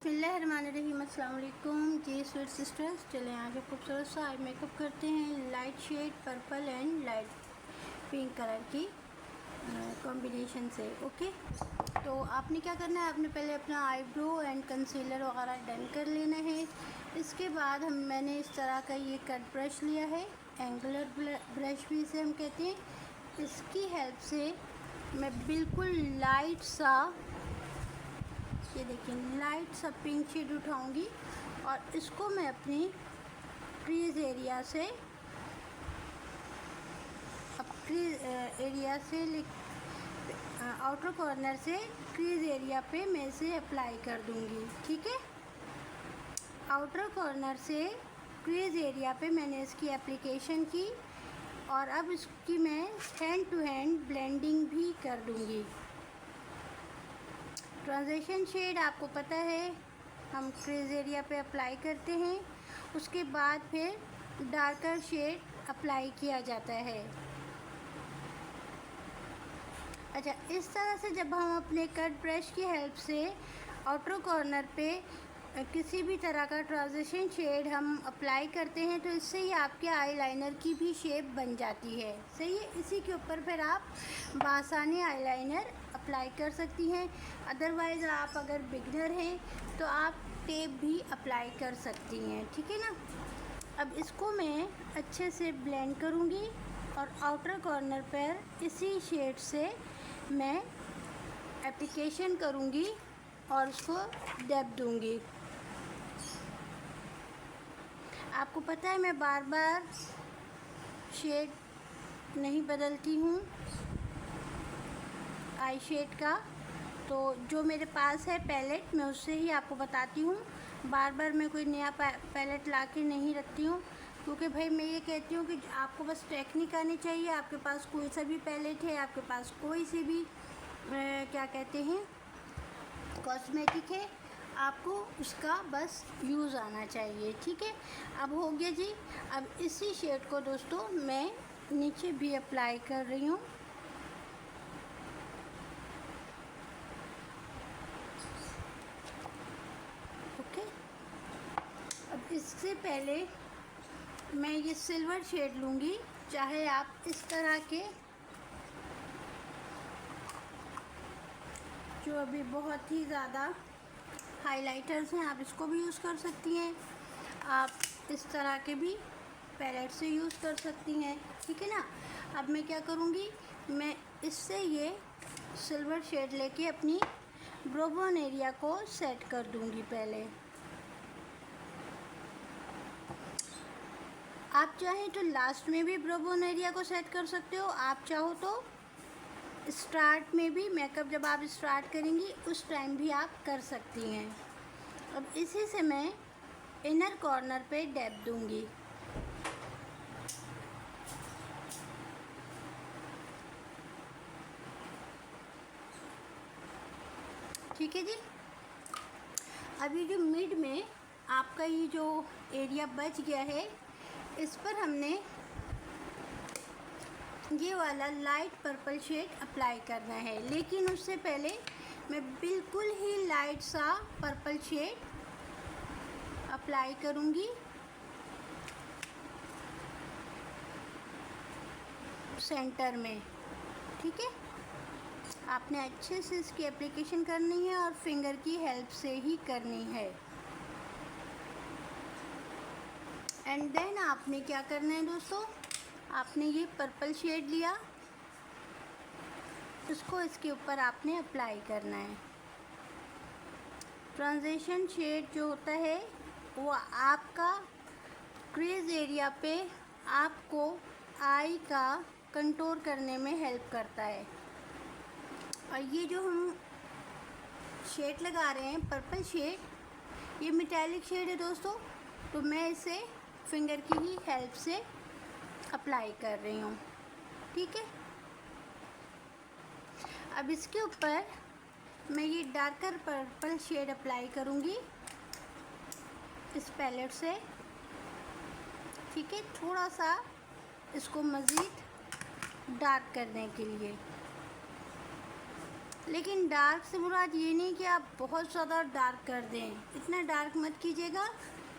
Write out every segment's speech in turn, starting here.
बिस्मिल्लाहिर्रहमानिर्रहीम। अस्सलाम वालेकुम जी स्वीट सिस्टर्स। चलें आज खूबसूरत सा आई मेकअप करते हैं light shade purple and light pink colour की कॉम्बिनेशन से। ओके, तो आपने क्या करना है, आपने पहले अपना आईब्रो एंड कंसीलर वगैरह डन कर लेना है। इसके बाद मैंने इस तरह का ये कट ब्रश लिया है, एंगुलर ब्रश भी इसे हम कहते हैं। इसकी हेल्प से मैं बिल्कुल लाइट सा, ये देखिए, लाइट सा पिंक शेड उठाऊंगी और इसको मैं अपनी क्रीज एरिया से आउटर कॉर्नर से क्रीज एरिया पे मैं इसे अप्लाई कर दूंगी। ठीक है, आउटर कॉर्नर से क्रीज एरिया पे मैंने इसकी एप्लीकेशन की और अब इसकी मैं हैंड टू हैंड ब्लेंडिंग भी कर दूंगी। ट्रांजिशन शेड आपको पता है हम क्रीज एरिया पे अप्लाई करते हैं, उसके बाद फिर डार्कर शेड अप्लाई किया जाता है। अच्छा, इस तरह से जब हम अपने कट ब्रश की हेल्प से आउटर कॉर्नर पे किसी भी तरह का ट्रांजिशन शेड हम अप्लाई करते हैं तो इससे ही आपके आईलाइनर की भी शेप बन जाती है। सही है, इसी के ऊपर फिर आप बासानी आईलाइनर अप्लाई कर सकती हैं। अदरवाइज़ आप अगर बिगनर हैं तो आप टेप भी अप्लाई कर सकती हैं। ठीक है ना। अब इसको मैं अच्छे से ब्लेंड करूँगी और आउटर कॉर्नर पर इसी शेड से मैं एप्लीकेशन करूँगी और उसको डैब दूँगी। आपको पता है मैं बार बार शेड नहीं बदलती हूँ आई शेड का, तो जो मेरे पास है पैलेट मैं उससे ही आपको बताती हूँ। बार बार मैं कोई नया पैलेट ला के नहीं रखती हूँ, क्योंकि भाई मैं ये कहती हूँ कि आपको बस टेक्निक आनी चाहिए। आपके पास कोई सा भी पैलेट है, आपके पास कोई सी भी क्या कहते हैं कॉस्मेटिक है, आपको उसका बस यूज़ आना चाहिए। ठीक है, अब हो गया जी। अब इसी शेड को दोस्तों मैं नीचे भी अप्लाई कर रही हूँ। ओके, अब इससे पहले मैं ये सिल्वर शेड लूँगी। चाहे आप इस तरह के जो अभी बहुत ही ज़्यादा हाइलाइटर्स हैं, आप इसको भी यूज़ कर सकती हैं। आप इस तरह के भी पैलेट से यूज़ कर सकती हैं। ठीक है ना। अब मैं क्या करूँगी, मैं इससे ये सिल्वर शेड लेके अपनी ब्रो बोन एरिया को सेट कर दूँगी। पहले आप चाहें तो लास्ट में भी ब्रो बोन एरिया को सेट कर सकते हो। आप चाहो तो स्टार्ट में भी, मेकअप जब आप स्टार्ट करेंगी उस टाइम भी आप कर सकती हैं। अब इसी से मैं इनर कॉर्नर पे डैब दूंगी। ठीक है जी। अभी जो मिड में आपका ये जो एरिया बच गया है, इस पर हमने ये वाला लाइट पर्पल शेड अप्लाई करना है। लेकिन उससे पहले मैं बिल्कुल ही लाइट सा पर्पल शेड अप्लाई करूँगी सेंटर में। ठीक है, आपने अच्छे से इसकी एप्लीकेशन करनी है और फिंगर की हेल्प से ही करनी है। एंड देन आपने क्या करना है दोस्तों, आपने ये पर्पल शेड लिया, इसको इसके ऊपर आपने अप्लाई करना है। ट्रांजिशन शेड जो होता है वो आपका क्रीज एरिया पे आपको आई का कंटूर करने में हेल्प करता है। और ये जो हम शेड लगा रहे हैं पर्पल शेड, ये मेटालिक शेड है दोस्तों, तो मैं इसे फिंगर की ही हेल्प से अप्लाई कर रही हूँ। ठीक है, अब इसके ऊपर मैं ये डार्कर पर्पल शेड अप्लाई करूँगी इस पैलेट से। ठीक है, थोड़ा सा इसको मज़ीद डार्क करने के लिए। लेकिन डार्क से मुराद ये नहीं कि आप बहुत ज़्यादा डार्क कर दें, इतना डार्क मत कीजिएगा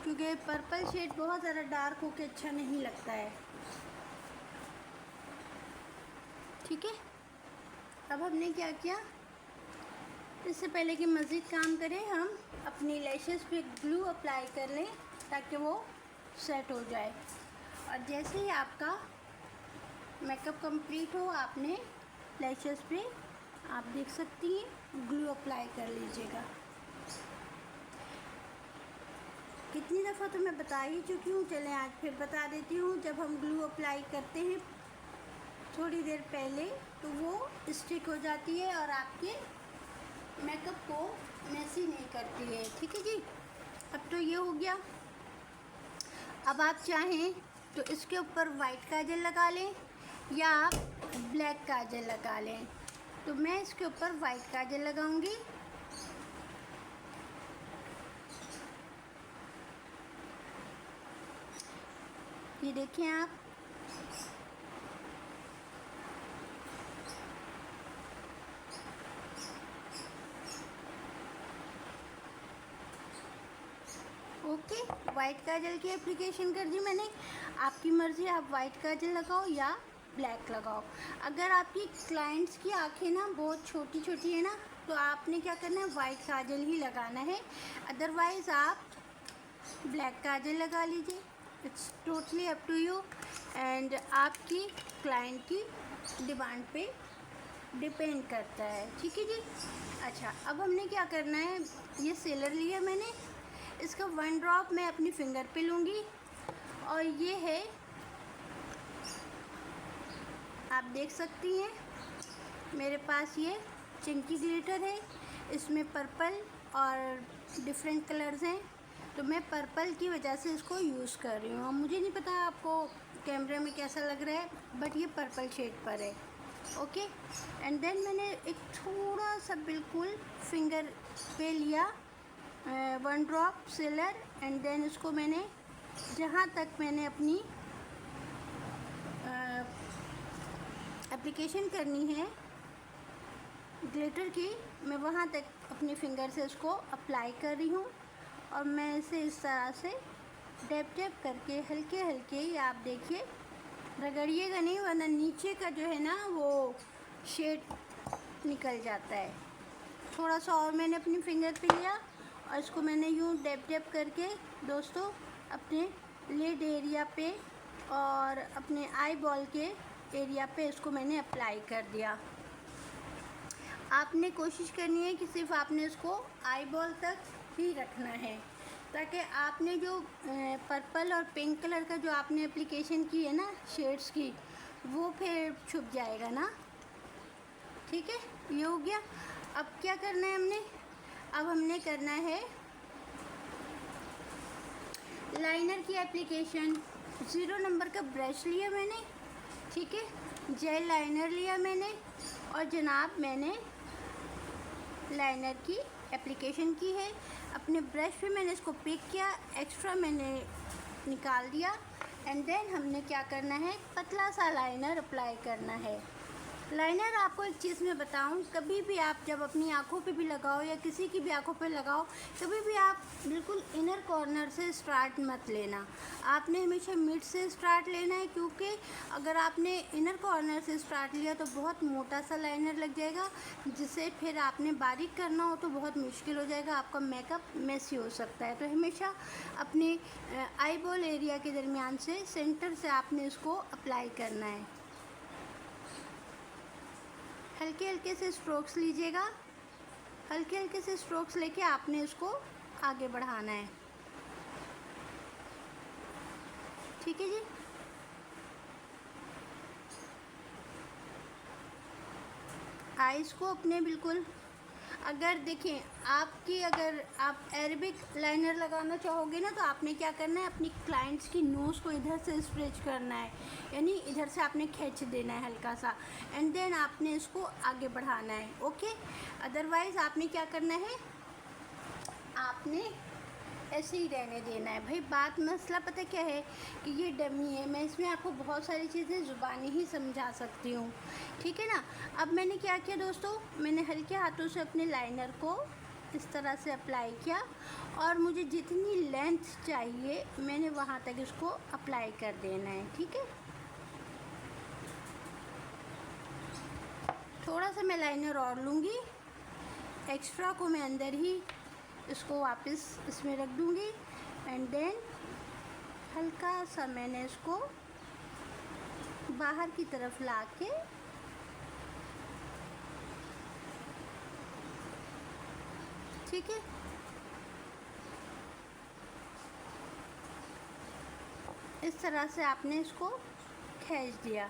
क्योंकि पर्पल शेड बहुत ज़्यादा डार्क होके अच्छा नहीं लगता है। ठीक है, अब हमने क्या किया, इससे पहले कि मज़ीद काम करें हम अपनी लैशेस पे ग्लू अप्लाई कर लें ताकि वो सेट हो जाए। और जैसे ही आपका मेकअप कंप्लीट हो, आपने लैशेस पे आप देख सकती हैं ग्लू अप्लाई कर लीजिएगा। कितनी दफ़ा तो मैं बता ही चुकी हूँ, चलें आज फिर बता देती हूँ। जब हम ग्लू अप्लाई करते हैं थोड़ी देर पहले तो वो स्टिक हो जाती है और आपके मेकअप को मैसी नहीं करती है। ठीक है जी, अब तो ये हो गया। अब आप चाहें तो इसके ऊपर वाइट काजल लगा लें या आप ब्लैक काजल लगा लें। तो मैं इसके ऊपर वाइट काजल लगाऊंगी। ये देखिए आप, ओके, वाइट काजल की एप्लीकेशन कर दी मैंने। आपकी मर्ज़ी, आप वाइट काजल लगाओ या ब्लैक लगाओ। अगर आपकी क्लाइंट्स की आंखें ना बहुत छोटी छोटी है ना, तो आपने क्या करना है, वाइट काजल ही लगाना है। अदरवाइज़ आप ब्लैक काजल लगा लीजिए, it's totally up to you and आपकी क्लाइंट की डिमांड पे डिपेंड करता है। ठीक है जी। अच्छा, अब हमने क्या करना है, ये सेलर लिया मैंने, इसका 1 ड्रॉप मैं अपनी फिंगर पे लूँगी और ये है, आप देख सकती हैं मेरे पास ये चिंकी ग्लिटर है, इसमें पर्पल और डिफरेंट कलर्स हैं, तो मैं पर्पल की वजह से इसको यूज़ कर रही हूँ। अब मुझे नहीं पता आपको कैमरे में कैसा लग रहा है, बट ये पर्पल शेड पर है। ओके, एंड देन मैंने एक थोड़ा सा बिल्कुल फिंगर पे लिया 1 ड्रॉप सेलर एंड देन इसको मैंने जहाँ तक मैंने अपनी एप्लीकेशन करनी है ग्लिटर की, मैं वहाँ तक अपनी फिंगर से इसको अप्लाई कर रही हूँ। और मैं इसे इस तरह से डैप डैप करके हल्के हल्के, ये आप देखिए, रगड़िएगा नहीं वरना नीचे का जो है ना वो शेड निकल जाता है। थोड़ा सा और मैंने अपनी फिंगर पे लिया और इसको मैंने यूँ डैप डैप करके दोस्तों अपने लिड एरिया पे और अपने आई बॉल के एरिया पे इसको मैंने अप्लाई कर दिया। आपने कोशिश करनी है कि सिर्फ आपने इसको आई बॉल तक ही रखना है, ताकि आपने जो पर्पल और पिंक कलर का जो आपने एप्लीकेशन की है ना शेड्स की, वो फिर छुप जाएगा ना। ठीक है, ये हो गया। अब क्या करना है हमने, अब हमने करना है लाइनर की एप्लीकेशन। 0 नंबर का ब्रश लिया मैंने, ठीक है, जेल लाइनर लिया मैंने और जनाब मैंने लाइनर की एप्लीकेशन की है। अपने ब्रश पे मैंने इसको पिक किया, एक्स्ट्रा मैंने निकाल दिया एंड देन हमने क्या करना है, पतला सा लाइनर अप्लाई करना है। लाइनर आपको एक चीज़ मैं बताऊं, कभी भी आप जब अपनी आँखों पे भी लगाओ या किसी की भी आँखों पे लगाओ, कभी भी आप बिल्कुल इनर कॉर्नर से स्टार्ट मत लेना, आपने हमेशा मिड से स्टार्ट लेना है। क्योंकि अगर आपने इनर कॉर्नर से स्टार्ट लिया तो बहुत मोटा सा लाइनर लग जाएगा, जिसे फिर आपने बारीक करना हो तो बहुत मुश्किल हो जाएगा, आपका मेकअप मेसी हो सकता है। तो हमेशा अपने आई बॉल एरिया के दरमियान से सेंटर से आपने इसको अप्लाई करना है। हल्के हल्के से स्ट्रोक्स लीजिएगा, हल्के हल्के से स्ट्रोक्स लेके आपने इसको आगे बढ़ाना है। ठीक है जी। आइज़ को अपने बिल्कुल, अगर देखें आपकी, अगर आप अरेबिक लाइनर लगाना चाहोगे ना, तो आपने क्या करना है, अपनी क्लाइंट्स की नोज़ को इधर से स्ट्रेच करना है, यानी इधर से आपने खींच देना है हल्का सा एंड देन आपने इसको आगे बढ़ाना है। ओके, अदरवाइज़ आपने क्या करना है, आपने ऐसे ही रहने देना है भाई। बात मसला पता क्या है कि ये डमी है, मैं इसमें आपको बहुत सारी चीज़ें ज़ुबानी ही समझा सकती हूँ, ठीक है ना। अब मैंने क्या किया दोस्तों, मैंने हल्के हाथों से अपने लाइनर को इस तरह से अप्लाई किया और मुझे जितनी लेंथ चाहिए मैंने वहाँ तक इसको अप्लाई कर देना है, ठीक है। थोड़ा सा मैं लाइनर और लूँगी, एक्स्ट्रा को मैं अंदर ही इसको वापस इसमें रख दूँगी एंड देन हल्का सा मैंने इसको बाहर की तरफ ला के ठीक है, इस तरह से आपने इसको खींच दिया।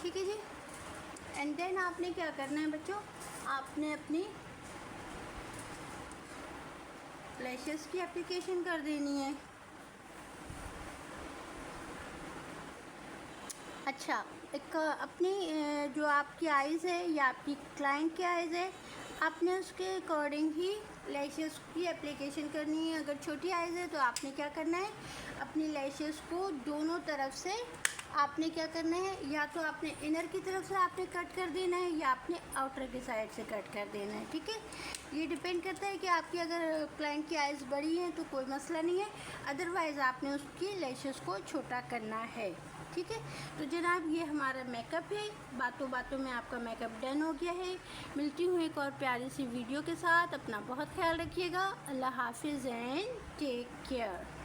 ठीक है जी। एंड देन आपने क्या करना है बच्चों, आपने अपनी लैशेस की एप्लीकेशन कर देनी है। अच्छा, एक अपनी जो आपकी आइज़ है या आपकी क्लाइंट की आइज़ है, आपने उसके अकॉर्डिंग ही लैशेस की एप्लीकेशन करनी है। अगर छोटी आइज़ है तो आपने क्या करना है, अपनी लैशेस को दोनों तरफ से आपने क्या करना है, या तो आपने इनर की तरफ से आपने कट कर देना है या आपने आउटर की साइड से कट कर देना है, ठीक है। ये डिपेंड करता है कि आपकी अगर क्लाइंट की आइज़ बड़ी है तो कोई मसला नहीं है, अदरवाइज़ आपने उसकी लैशेस को छोटा करना है, ठीक है। तो जनाब ये हमारा मेकअप है, बातों बातों में आपका मेकअप डन हो गया है। मिलती हूँ एक और प्यारी सी वीडियो के साथ, अपना बहुत ख्याल रखिएगा। अल्लाह हाफिज़ एंड टेक केयर।